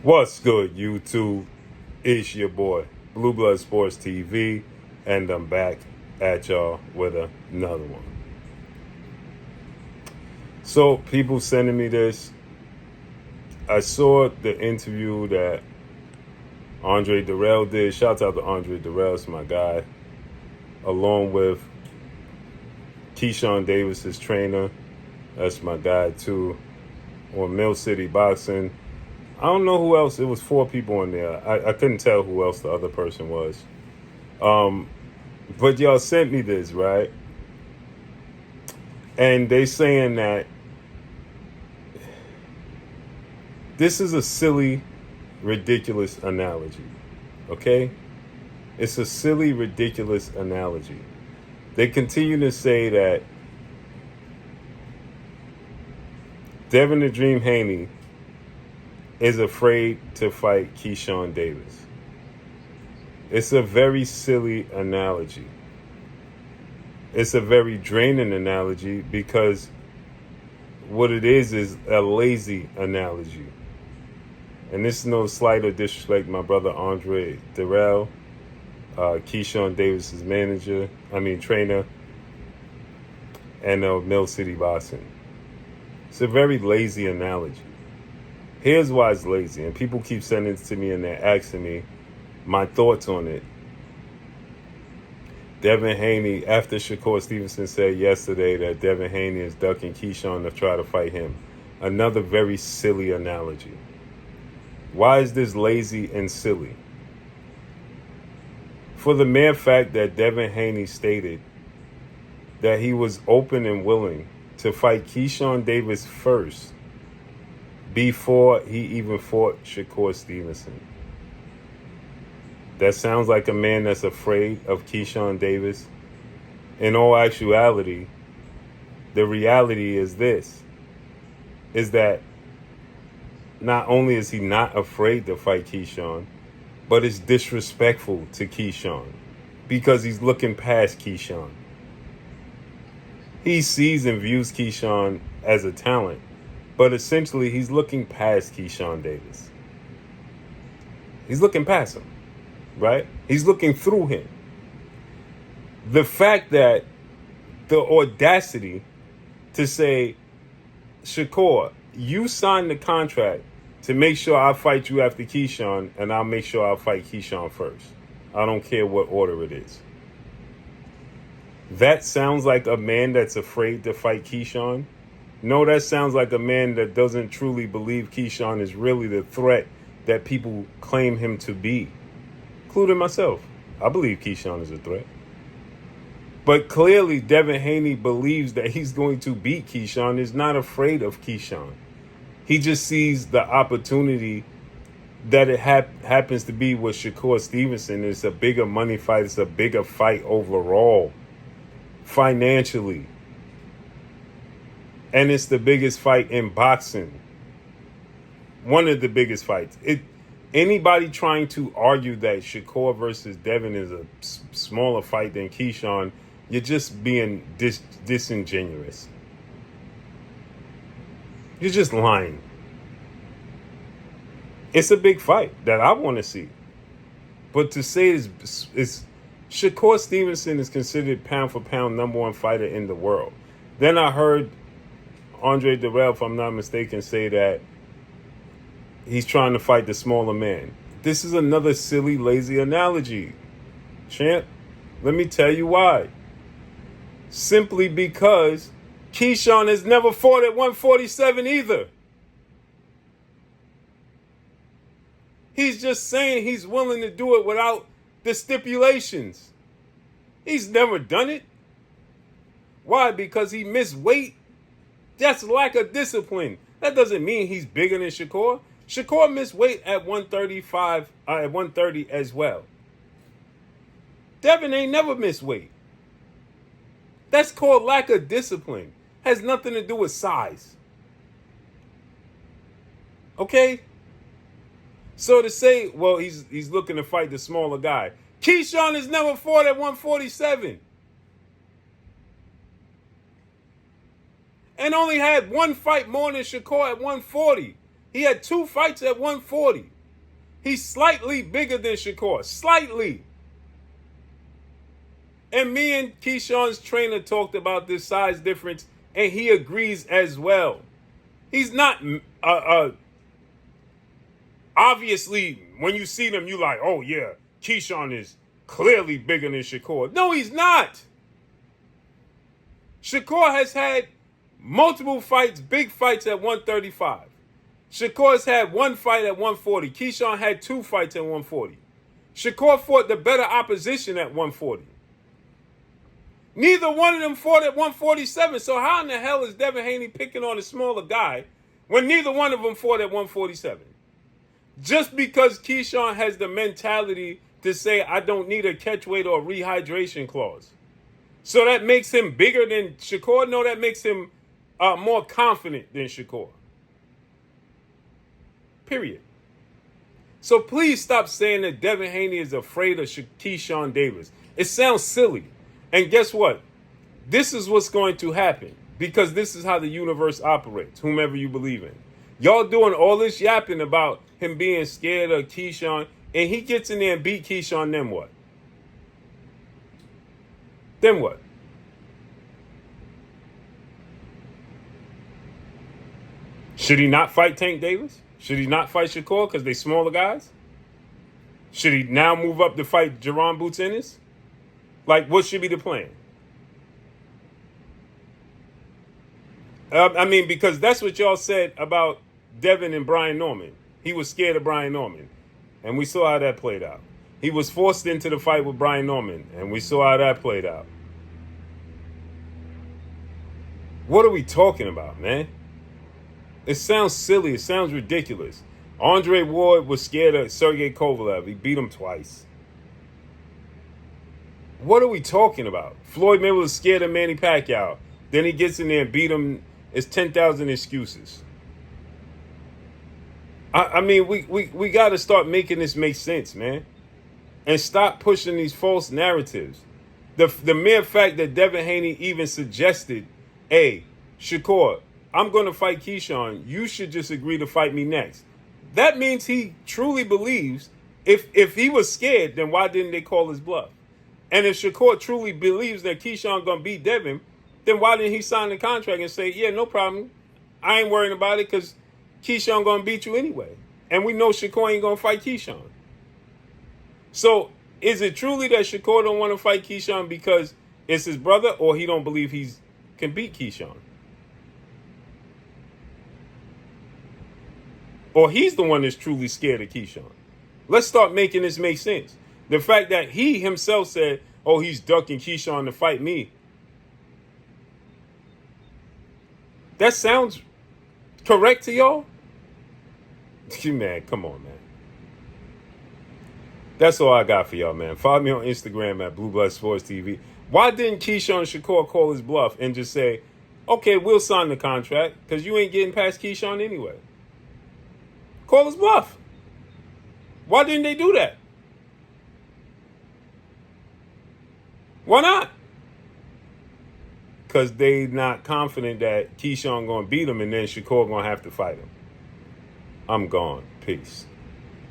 What's good, YouTube? It's your boy, Blue Blood Sports TV, and I'm back at y'all with another one. So, people sending me this. I saw the interview that Andre Durrell did. Shout out to Andre Durrell, it's my guy. Along with Keyshawn Davis's trainer. That's my guy, too. On Mill City Boxing. I don't know who else. It was 4 people in there. I couldn't tell who else the other person was. But y'all sent me this, right? And they saying that this is a silly, ridiculous analogy. Okay? It's a silly, ridiculous analogy. They continue to say that Devin the Dream Haney is afraid to fight Keyshawn Davis. It's a very silly analogy. It's a very draining analogy because what it is a lazy analogy. And this is no slight or disrespect to my brother Andre Durrell, Keyshawn Davis's trainer, and Mill City Boxing. It's a very lazy analogy. Here's why it's lazy, and people keep sending it to me and they're asking me my thoughts on it. Devin Haney, after Shakur Stevenson said yesterday that Devin Haney is ducking Keyshawn to try to fight him. Another very silly analogy. Why is this lazy and silly? For the mere fact that Devin Haney stated that he was open and willing to fight Keyshawn Davis first before he even fought Shakur Stevenson. That sounds like a man that's afraid of Keyshawn Davis. In all actuality, the reality is this, is that not only is he not afraid to fight Keyshawn, but it's disrespectful to Keyshawn because he's looking past Keyshawn. He sees and views Keyshawn as a talent, but essentially, he's looking past Keyshawn Davis. He's looking past him, right? He's looking through him. The fact that the audacity to say, Shakur, you signed the contract to make sure I fight you after Keyshawn, and I'll make sure I'll fight Keyshawn first. I don't care what order it is. That sounds like a man that's afraid to fight Keyshawn. No, that sounds like a man that doesn't truly believe Keyshawn is really the threat that people claim him to be, including myself. I believe Keyshawn is a threat. But clearly, Devin Haney believes that he's going to beat Keyshawn, is not afraid of Keyshawn. He just sees the opportunity that it happens to be with Shakur Stevenson. It's a bigger money fight. It's a bigger fight overall, financially. And it's the biggest fight in boxing. One of the biggest fights. Anybody trying to argue that Shakur versus Devin is a smaller fight than Keyshawn, you're just being disingenuous. You're just lying. It's a big fight that I want to see. But to say it's Shakur Stevenson is considered pound for pound number 1 fighter in the world. Then I heard Andre Durrell, if I'm not mistaken, say that he's trying to fight the smaller man. This is another silly, lazy analogy. Champ, let me tell you why. Simply because Keyshawn has never fought at 147 either. He's just saying he's willing to do it without the stipulations. He's never done it. Why? Because he missed weight. That's lack of discipline. That doesn't mean he's bigger than Shakur. Shakur missed weight at 130 as well. Devin ain't never missed weight. That's called lack of discipline. Has nothing to do with size. Okay? So to say, well, he's looking to fight the smaller guy. Keyshawn has never fought at 147. And only had one fight more than Shakur at 140. He had 2 fights at 140. He's slightly bigger than Shakur. Slightly. And me and Keyshawn's trainer talked about this size difference, and he agrees as well. He's not obviously, when you see them, you like, oh yeah, Keyshawn is clearly bigger than Shakur. No, he's not. Shakur has had multiple fights, big fights at 135. Shakur's had one fight at 140. Keyshawn had 2 fights at 140. Shakur fought the better opposition at 140. Neither one of them fought at 147. So how in the hell is Devin Haney picking on a smaller guy when neither one of them fought at 147? Just because Keyshawn has the mentality to say, I don't need a catch weight or rehydration clause. So that makes him bigger than Shakur? No, that makes him more confident than Shakur. Period. So please stop saying that Devin Haney is afraid of Keyshawn Davis. It sounds silly. And guess what? This is what's going to happen because this is how the universe operates, whomever you believe in. Y'all doing all this yapping about him being scared of Keyshawn, and he gets in there and beat Keyshawn, then what? Then what? Should he not fight Tank Davis? Should he not fight Shakur because they smaller guys? Should he now move up to fight Jaron Boots Ennis? Like, what should be the plan? I mean, because that's what y'all said about Devin and Brian Norman. He was scared of Brian Norman, and we saw how that played out. He was forced into the fight with Brian Norman, and we saw how that played out. What are we talking about, man? It sounds silly. It sounds ridiculous. Andre Ward was scared of Sergey Kovalev. He beat him twice. What are we talking about? Floyd Mayweather was scared of Manny Pacquiao. Then he gets in there and beat him. It's 10,000 excuses. I mean, we got to start making this make sense, man. And stop pushing these false narratives. The mere fact that Devin Haney even suggested, hey, Shakur, I'm going to fight Keyshawn. You should just agree to fight me next. That means he truly believes if he was scared, then why didn't they call his bluff? And if Shakur truly believes that Keyshawn going to beat Devin, then why didn't he sign the contract and say, yeah, no problem. I ain't worrying about it because Keyshawn going to beat you anyway. And we know Shakur ain't going to fight Keyshawn. So is it truly that Shakur don't want to fight Keyshawn because it's his brother, or he don't believe he can beat Keyshawn? Or he's the one that's truly scared of Keyshawn? Let's start making this make sense. The fact that he himself said, oh, he's ducking Keyshawn to fight me. That sounds correct to y'all? Man, come on, man. That's all I got for y'all, man. Follow me on Instagram at Blue Blood Sports TV. Why didn't Keyshawn Shakur call his bluff and just say, okay, we'll sign the contract because you ain't getting past Keyshawn anyway? Call his bluff. Why didn't they do that? Why not? Because they not confident that Keyshawn going to beat him and then Shakur going to have to fight him. I'm gone. Peace.